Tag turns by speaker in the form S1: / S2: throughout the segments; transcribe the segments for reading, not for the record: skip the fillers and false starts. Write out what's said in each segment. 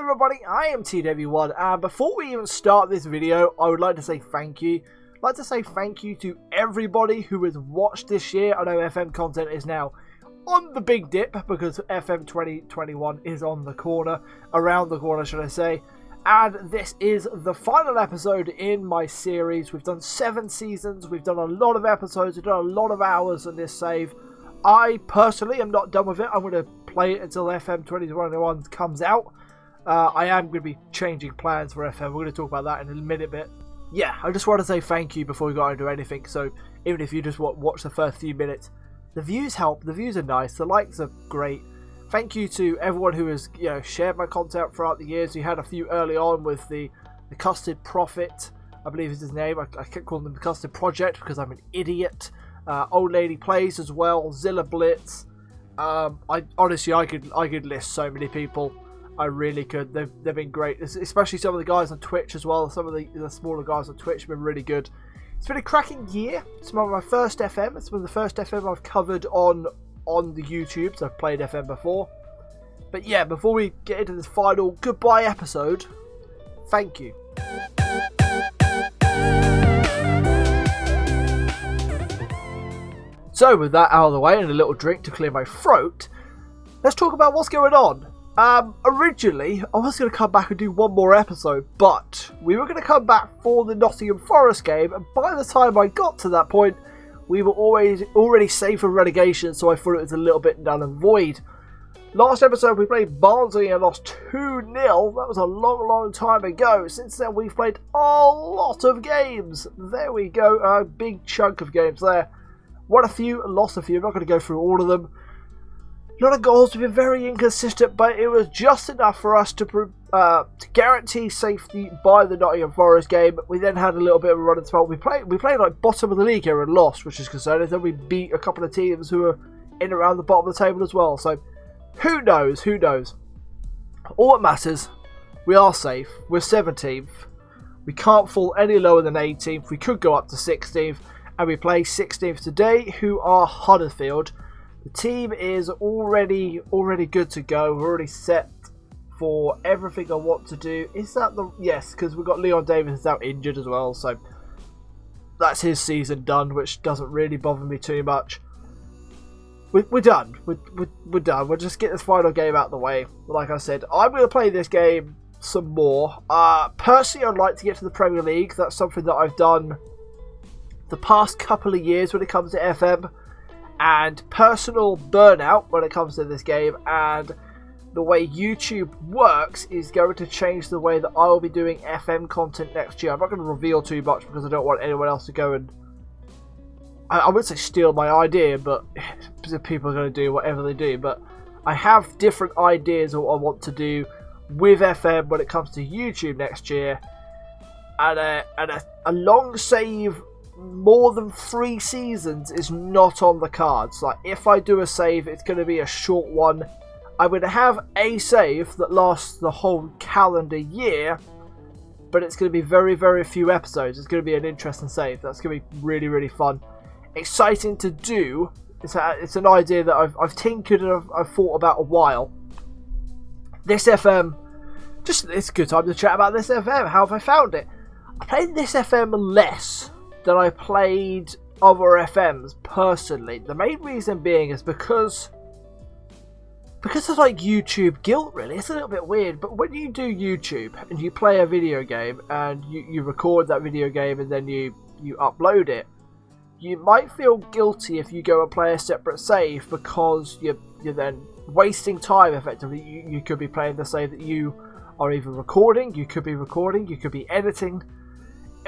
S1: everybody, I am TW1, and before we even start this video, I would like to say thank you. I'd like to say thank you to everybody who has watched this year. I know FM content is now on the big dip because FM 2021 is on the corner, around the corner should I say. And this is the final episode in my series. We've done 7 seasons, we've done a lot of episodes, we've done a lot of hours on this save. I personally am not done with it. I'm going to play it until FM 2021 comes out. I am going to be changing plans for FM. We're going to talk about that in a minute bit. Yeah, I just want to say thank you before we go into anything. So even if you just watch the first few minutes, the views help. The views are nice. The likes are great. Thank you to everyone who has shared my content throughout the years. We had a few early on with the Custard Prophet, I believe is his name. I kept calling them the Custard Project because I'm an idiot. Old Lady Plays as well, Zilla Blitz. I could list so many people. I really could. They've been great, especially some of the guys on Twitch as well. Some of the smaller guys on Twitch have been really good. It's been a cracking year. It's my first FM. It's been the first FM I've covered on the YouTube. So I've played FM before. But yeah, before we get into this final goodbye episode, thank you. So with that out of the way and a little drink to clear my throat, let's talk about what's going on. Originally, I was going to come back and do one more episode, but we were going to come back for the Nottingham Forest game, and by the time I got to that point, we were already safe from relegation, so I thought it was a little bit null and void. Last episode, we played Barnsley and lost 2-0. That was a long time ago. Since then, we've played a lot of games. There we go, a big chunk of games there. Won a few, lost a few. I'm not going to go through all of them. A lot of goals have been very inconsistent, but it was just enough for us to guarantee safety by the Nottingham Forest game. We then had a little bit of a run and spell. We played like bottom of the league here and lost, which is concerning. Then we beat a couple of teams who are in around the bottom of the table as well. So who knows? Who knows? All that matters, we are safe. We're 17th. We can't fall any lower than 18th. We could go up to 16th, and we play 16th today, who are Huddersfield. The team is already good to go. We're already set for everything I want to do. Is that the... Yes, because we've got Leon Davis is out injured as well. So that's his season done, which doesn't really bother me too much. We're done. We're done. We'll just get this final game out of the way. Like I said, I'm going to play this game some more. Personally, I'd like to get to the Premier League. That's something that I've done the past couple of years when it comes to FM. And personal burnout when it comes to this game, and the way YouTube works is going to change the way that I will be doing FM content next year. I'm not going to reveal too much because I don't want anyone else to go and I wouldn't say steal my idea, but people are going to do whatever they do. But I have different ideas of what I want to do with FM when it comes to YouTube next year, and a long save more than 3 seasons is not on the cards. Like, if I do a save, it's going to be a short one. I'm going to have a save that lasts the whole calendar year, but it's going to be very few episodes. It's going to be an interesting save. That's going to be really fun, exciting to do. It's an idea that I've tinkered and I've thought about a while. This FM, it's a good time to chat about this FM. How have I found it? I played this FM less than I played other FMs personally. The main reason being is because of like YouTube guilt, really. It's a little bit weird, but when you do YouTube and you play a video game and you record that video game and then you upload it, you might feel guilty if you go and play a separate save because you're then wasting time effectively. You could be playing the save that you are either recording, you could be editing,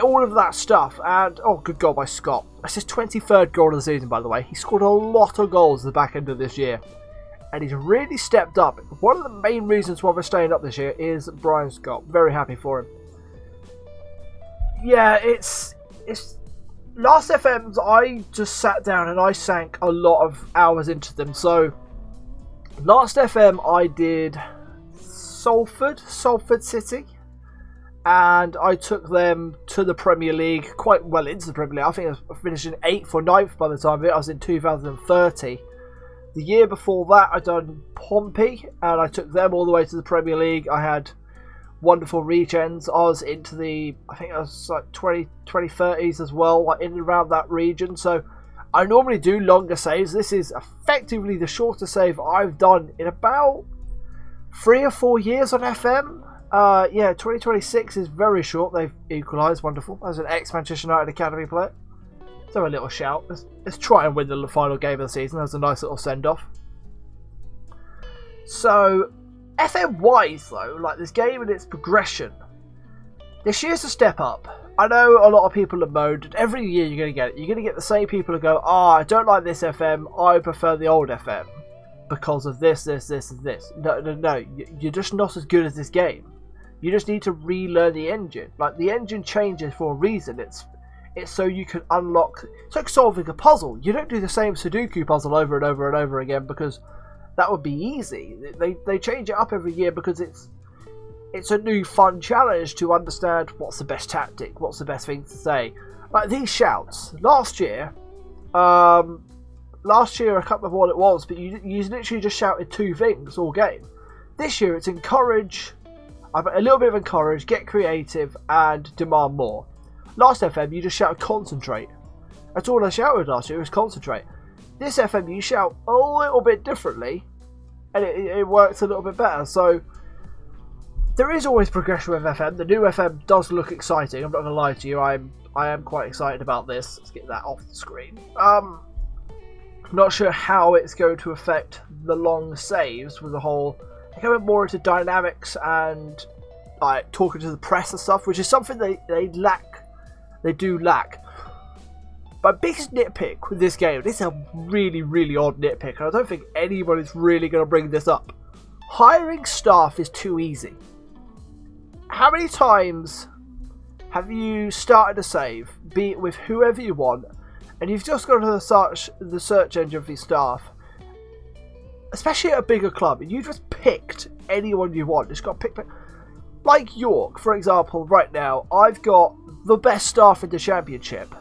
S1: all of that stuff. And oh, good goal by Scott. That's his 23rd goal of the season, by the way. He scored a lot of goals at the back end of this year, and he's really stepped up. One of the main reasons why we're staying up this year is Brian Scott. Very happy for him. Yeah, it's last FMs, I just sat down and I sank a lot of hours into them. So last FM I did Salford City, and I took them to the Premier League, quite well into the Premier League. I think I was finishing 8th or 9th by the time of it. I was in 2030. The year before that, I done Pompey, and I took them all the way to the Premier League. I had wonderful regens. I was into the, I think I was like 2030s as well, like in and around that region. So I normally do longer saves. This is effectively the shortest save I've done in about 3 or 4 years on FM. Yeah, 2026 is very short. They've equalised. Wonderful. As an ex-Manchester United Academy player. So a little shout. Let's try and win the final game of the season. That's a nice little send-off. So, FM-wise though, like this game and its progression, this year's a step up. I know a lot of people have moaned, and every year you're going to get it. You're going to get the same people who go, I don't like this FM, I prefer the old FM. Because of this, and this. No. You're just not as good as this game. You just need to relearn the engine. Like, the engine changes for a reason. It's so you can unlock... It's like solving a puzzle. You don't do the same Sudoku puzzle over and over and over again because that would be easy. They change it up every year because it's a new fun challenge to understand what's the best tactic, what's the best thing to say. Like these shouts. Last year, I can't remember what it was, but you literally just shouted 2 things all game. This year it's encourage, a little bit of encourage, get creative, and demand more. Last FM you just shouted concentrate. That's all I shouted last year, was concentrate. This FM you shout a little bit differently, and it works a little bit better. So there is always progression with FM. The new FM does look exciting. I'm not going to lie to you. I am quite excited about this. Let's get that off the screen. I'm not sure how it's going to affect the long saves with the whole... They go more into dynamics and like talking to the press and stuff, which is something they lack. They do lack. My biggest nitpick with this game, this is a really, really odd nitpick, and I don't think anybody's really going to bring this up. Hiring staff is too easy. How many times have you started a save, be it with whoever you want, and you've just gone to the search engine for your staff, especially at a bigger club, and you just picked anyone you want, just got picked. Like York, for example, right now, I've got the best staff in the Championship.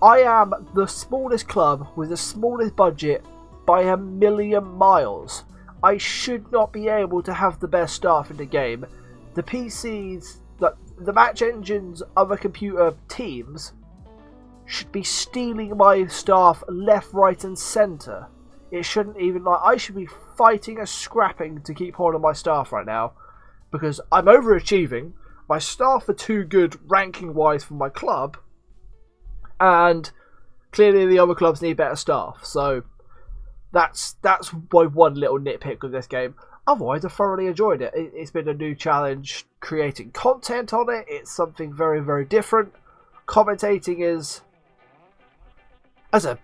S1: I am the smallest club with the smallest budget by a million miles. I should not be able to have the best staff in the game. The PCs, the match engines, other computer teams should be stealing my staff left, right and centre. It shouldn't even, I should be fighting and scrapping to keep hold of my staff right now. Because I'm overachieving, my staff are too good ranking wise for my club, and clearly the other clubs need better staff. So that's my one little nitpick with this game. Otherwise, I thoroughly enjoyed it. It's been a new challenge creating content on it. It's something very, very different. Commentating is, as an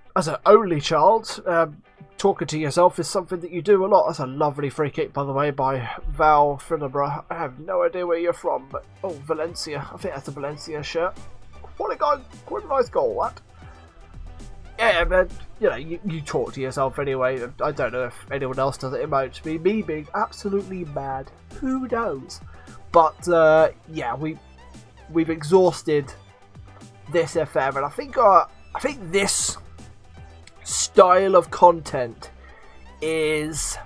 S1: only child, talking to yourself is something that you do a lot. That's a lovely free kick, by the way, by Val Finnerborough. I have no idea where you're from, but Valencia. I think that's a Valencia shirt. What a nice goal, that. Yeah, but you talk to yourself anyway. I don't know if anyone else does it. It might be me being absolutely mad. Who knows? But yeah, we've exhausted this FM, and I think this style of content is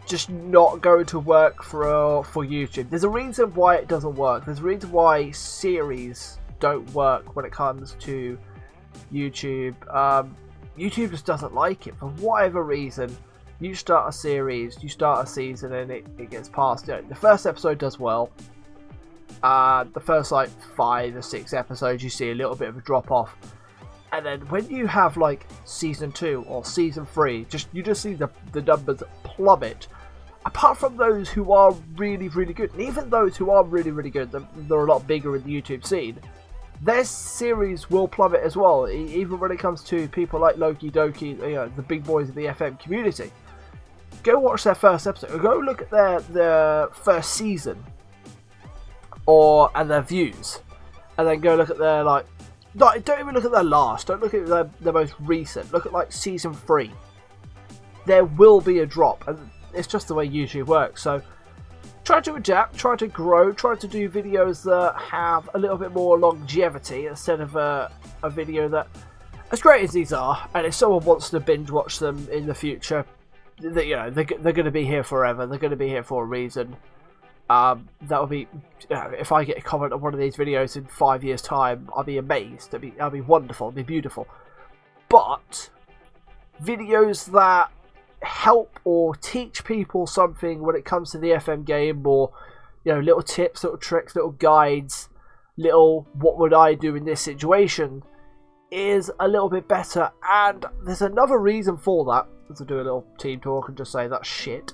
S1: just not going to work for YouTube. There's a reason why it doesn't work. There's a reason why series don't work when it comes to YouTube. YouTube just doesn't like it for whatever reason. You start a series, you start a season, and it gets past. The first episode does well. The first 5 or 6 episodes, you see a little bit of a drop off. And then when you have season 2 or season 3, you just see the numbers plummet. Apart from those who are really, really good, and even those who are really, really good, they're a lot bigger in the YouTube scene. Their series will plummet as well, even when it comes to people like Loki Doki, the big boys of the FM community. Go watch their first episode, or go look at their first season, and their views, and then go look at their don't even look at their last. Don't look at their most recent. Look at season 3. There will be a drop, and it's just the way YouTube works. So try to adapt, try to grow, try to do videos that have a little bit more longevity instead of a video that, as great as these are, and if someone wants to binge watch them in the future, they're going to be here forever. They're going to be here for a reason. That would be, if I get a comment on one of these videos in 5 years' time, I'll be amazed. That'd be wonderful. It'd be beautiful. But videos that help or teach people something when it comes to the FM game, or little tips, little tricks, little guides, little what would I do in this situation, is a little bit better. And there's another reason for that. To do a little team talk and just say that's shit.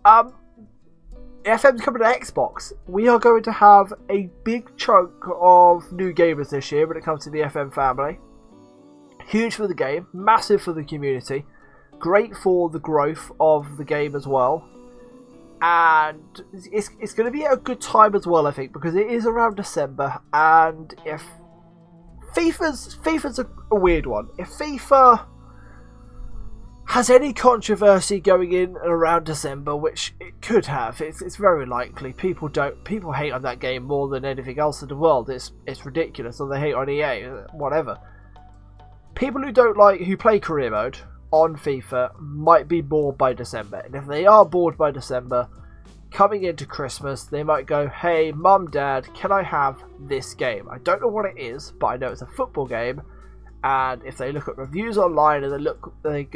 S1: FM's coming to Xbox. We are going to have a big chunk of new gamers this year when it comes to the FM family. Huge for the game, massive for the community, great for the growth of the game as well. And it's going to be a good time as well, I think, because it is around December. And if FIFA's a weird one. If FIFA has any controversy going in and around December, which it could have, it's very likely. People hate on that game more than anything else in the world. It's ridiculous, or they hate on EA, whatever. People who play career mode on FIFA might be bored by December, and if they are bored by December, coming into Christmas, they might go, "Hey, Mum, Dad, can I have this game?" I don't know what it is, but I know it's a football game. And if they look at reviews online and they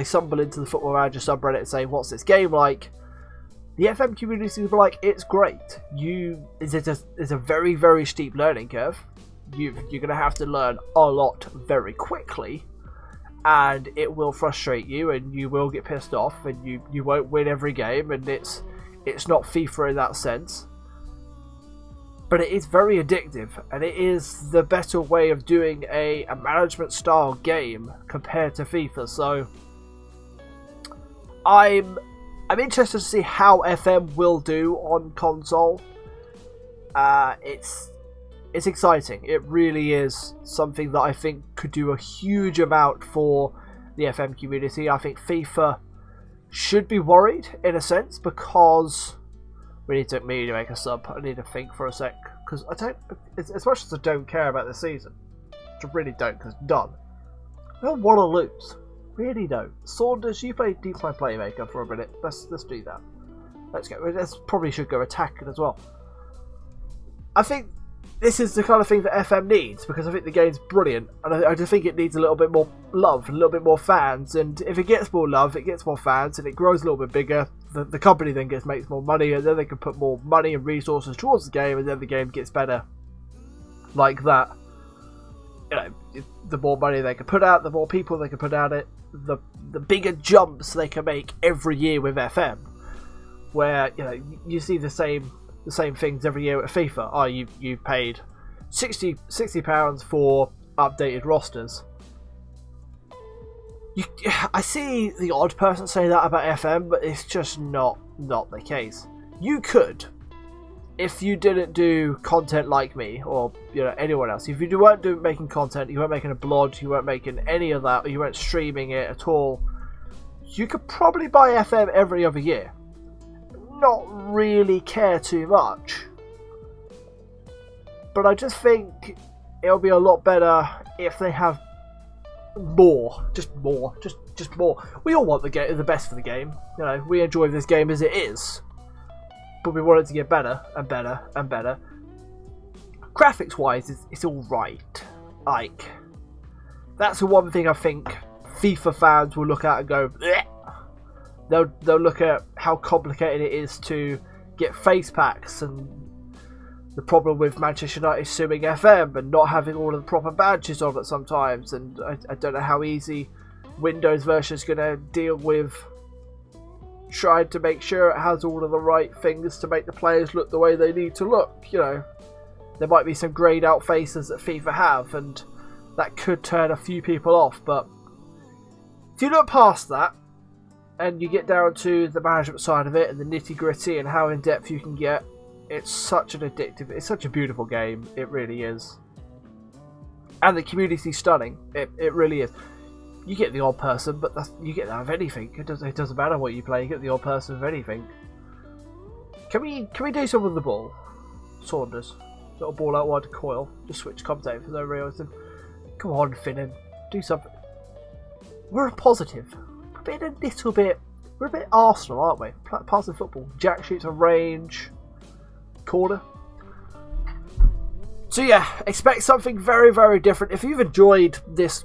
S1: stumble into the Football Manager subreddit and say, "What's this game like?" The FM community will be like, "It's great. It's a very, very steep learning curve. You're going to have to learn a lot very quickly, and it will frustrate you, and you will get pissed off, and you won't win every game, and it's not FIFA in that sense. But it is very addictive, and it is the better way of doing a management style game compared to FIFA. So I'm interested to see how FM will do on console. It's exciting. It really is something that I think could do a huge amount for the FM community. I think FIFA should be worried in a sense, because we need to make a sub. I need to think for a sec, because as much as I don't care about this season, which I really don't, because done, I don't want to lose. Really don't. Saunders, you play Decline Playmaker for a minute. Let's do that. Let's go. Let's probably should go attacking as well. I think this is the kind of thing that FM needs, because I think the game's brilliant, and I just think it needs a little bit more love, a little bit more fans, and if it gets more love, it gets more fans, and it grows a little bit bigger, the company then makes more money, and then they can put more money and resources towards the game, and then the game gets better like that. The more money they can put out, the more people they can put out it, the bigger jumps they can make every year with FM, where you see the same things every year at FIFA. Oh, you've paid £60 for updated rosters. I see the odd person say that about FM, but it's just not the case. You could, if you didn't do content like me or anyone else. If you weren't making content, you weren't making a blog, you weren't making any of that, or you weren't streaming it at all, you could probably buy FM every other year. Not really care too much, but I just think it'll be a lot better if they have more. We all want the best for the game. We enjoy this game as it is, but we want it to get better and better and better. Graphics wise, it's all right. Like, that's the one thing I think FIFA fans will look at and go, bleh. They'll look at how complicated it is to get face packs, and the problem with Manchester United suing FM and not having all of the proper badges on it sometimes, and I don't know how easy Windows version is going to deal with trying to make sure it has all of the right things to make the players look the way they need to look. There might be some greyed out faces that FIFA have, and that could turn a few people off, but if you look past that, and you get down to the management side of it and the nitty gritty and how in depth you can get, it's such it's such a beautiful game. It really is. And the community's stunning. It really is. You get the odd person, but you get that of anything. It doesn't matter what you play. You get the odd person of anything. Can we do something with the ball? Saunders. Little ball out wide to Coyle. Just switch commentator for no reason. Come on, Finnan. Do something. We're a positive. Been a little bit We're a bit Arsenal, aren't we? Passing football. Jack shoots a range. Corner. So yeah, expect something very, very different. If you've enjoyed this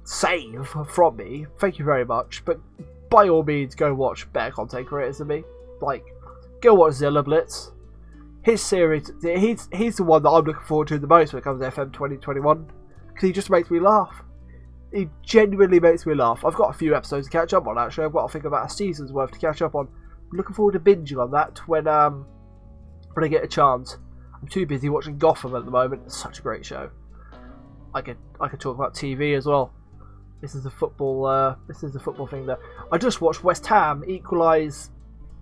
S1: save from me, thank you very much. But by all means, go watch better content creators than me. Like, go watch Zilla Blitz. His series, he's the one that I'm looking forward to the most when it comes to FM 2021. Because he just makes me laugh. He genuinely makes me laugh. I've got a few episodes to catch up on, actually. I've got to think about a season's worth to catch up on. I'm looking forward to binging on that when I get a chance. I'm too busy watching Gotham at the moment. It's such a great show. I could talk about TV as well. This is a football thing there. I just watched West Ham equalise,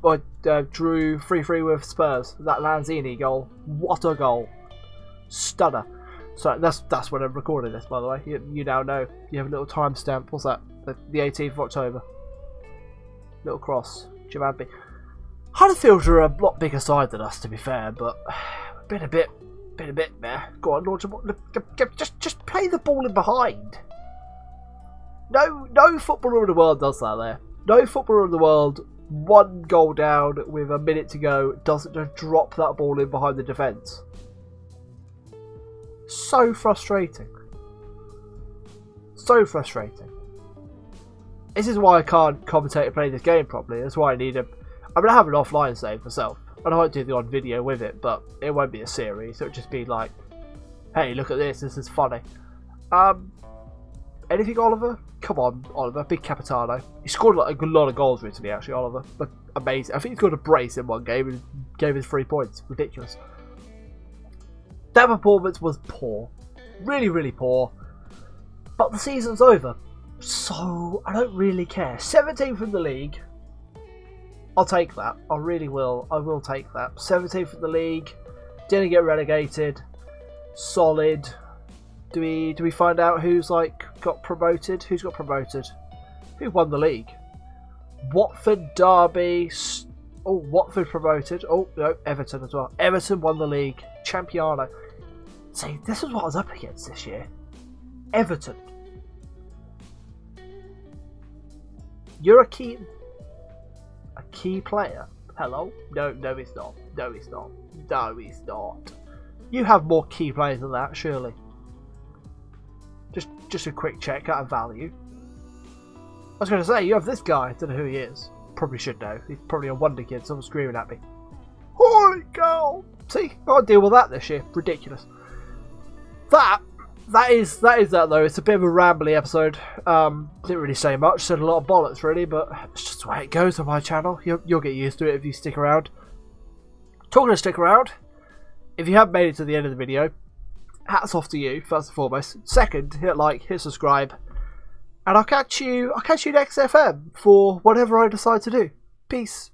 S1: drew 3-3 with Spurs. That Lanzini goal. What a goal. Stunner. So that's when I'm recording this, by the way. You now know. You have a little timestamp. What's that? The 18th of October. Little cross. Jamampi. Huddersfield are a lot bigger side than us, to be fair, but been a bit there. Go on, launch a ball. Just play the ball in behind. No footballer in the world does that there. No footballer in the world, one goal down with a minute to go, doesn't just drop that ball in behind the defence. So frustrating. So frustrating. This is why I can't commentate and play this game properly. That's why I need I'm going to have an offline save myself. And I might do the odd video with it, but it won't be a series. It'll just be like, hey, look at this. This is funny. Anything, Oliver? Come on, Oliver. Big Capitano. He scored like a lot of goals recently, actually, Oliver. But amazing. I think he's got a brace in one game and gave us 3 points. Ridiculous. That performance was poor. Really, really poor. But the season's over. So, I don't really care. 17th in the league. I'll take that. I really will. I will take that. 17th in the league. Didn't get relegated. Solid. Do we find out who's got promoted? Who's got promoted? Who won the league? Watford, Derby. Oh, Watford promoted. Oh, no, Everton as well. Everton won the league. Champiano. See, this is what I was up against this year. Everton. You're a key player. Hello? No, it's not. No, it's not. No, it's not. You have more key players than that, surely. Just a quick check out of value. I was going to say, you have this guy. I don't know who he is. Probably should know. He's probably a wonder kid. Someone's screaming at me. Holy cow! See, I'll deal with that this year. Ridiculous. That is that though. It's a bit of a rambly episode. Didn't really say much. Said a lot of bollocks really, but it's just the way it goes on my channel. You'll get used to it if you stick around. Talking to stick around. If you haven't made it to the end of the video, hats off to you first and foremost. Second, hit like, hit subscribe, and I'll catch you next FM for whatever I decide to do. Peace.